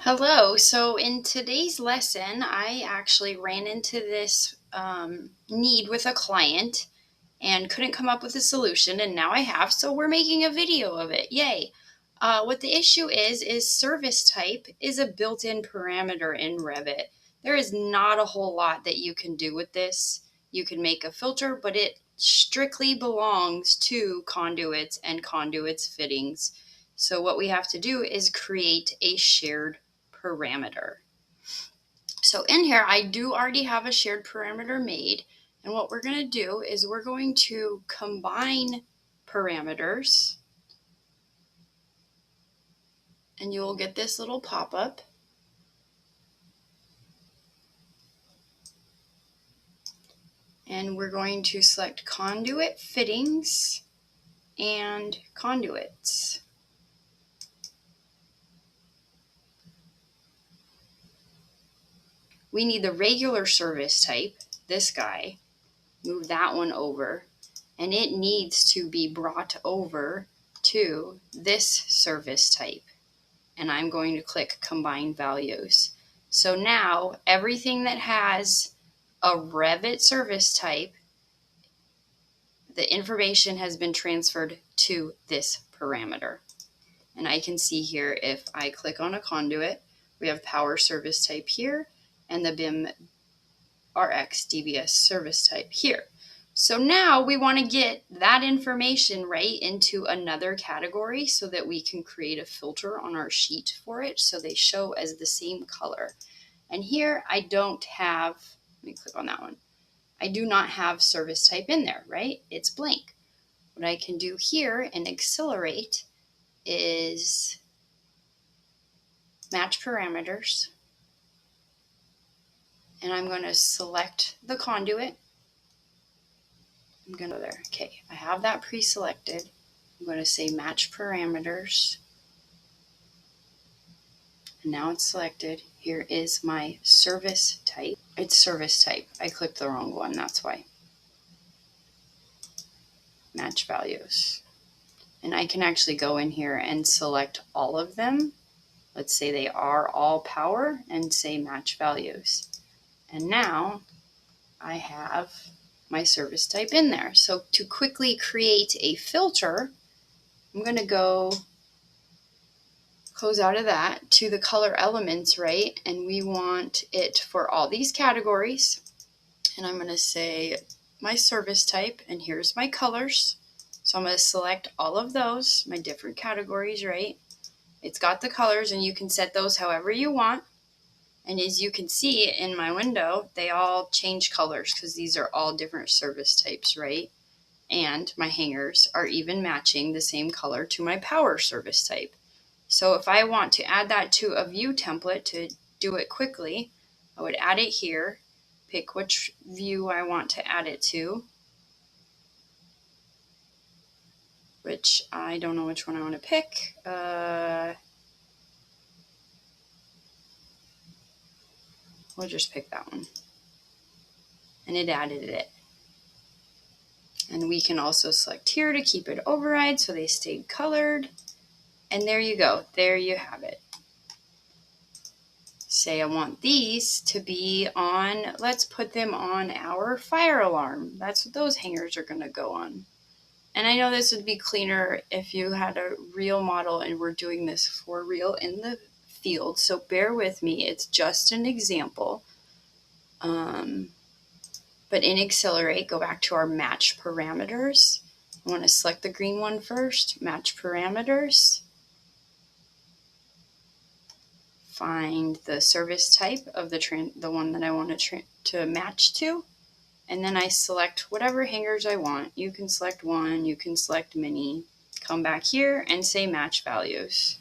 Hello. So in today's lesson, I actually ran into this need with a client and couldn't come up with a solution, and now I have. So we're making a video of it. Yay! What the issue is service type is a built-in parameter in Revit. There is not a whole lot that you can do with this. You can make a filter, but it strictly belongs to conduits and conduits fittings. So what we have to do is create a shared parameter. So in here, I do already have a shared parameter made. And what we're going to do is we're going to combine parameters. And you'll get this little pop-up. And we're going to select conduit fittings and conduits. We need the regular service type, this guy. Move that one over. And it needs to be brought over to this service type. And I'm going to click combine values. So now everything that has a Revit service type, the information has been transferred to this parameter. And I can see here, if I click on a conduit, we have power service type here and the BIM RX DBS service type here. So now we want to get that information right into another category so that we can create a filter on our sheet for it so they show as the same color. And here I don't have, let me click on that one. I do not have service type in there, right? It's blank. What I can do here in Accelerate is match parameters. And I'm going to select the conduit. I'm going to go there. Okay, I have that pre-selected. I'm going to say match parameters. And now it's selected. Here is my service type. It's service type. I clicked the wrong one, that's why. Match values. And I can actually go in here and select all of them. Let's say they are all power and say match values. And now I have my service type in there. So to quickly create a filter, I'm going to go close out of that to the color elements, right? And we want it for all these categories. And I'm going to say my service type, and here's my colors. So I'm going to select all of those, my different categories, right? It's got the colors, and you can set those however you want. And as you can see in my window, they all change colors because these are all different service types, right? And my hangers are even matching the same color to my power service type. So if I want to add that to a view template to do it quickly, I would add it here, pick which view I want to add it to, which I don't know which one I want to pick. We'll just pick that one. And it added it. And we can also select here to keep it override so they stayed colored. And there you go. There you have it. Say I want these to be on, let's put them on our fire alarm. That's what those hangers are going to go on. And I know this would be cleaner if you had a real model and we're doing this for real in the field. So bear with me. It's just an example. But in Accelerate, go back to our match parameters. I want to select the green one first, match parameters. Find the service type of the one that I want to match to. And then I select whatever hangers I want. You can select one, you can select many. Come back here and say match values.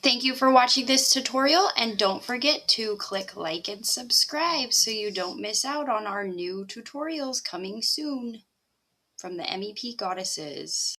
Thank you for watching this tutorial, and don't forget to click like and subscribe so you don't miss out on our new tutorials coming soon from the MEP Goddesses.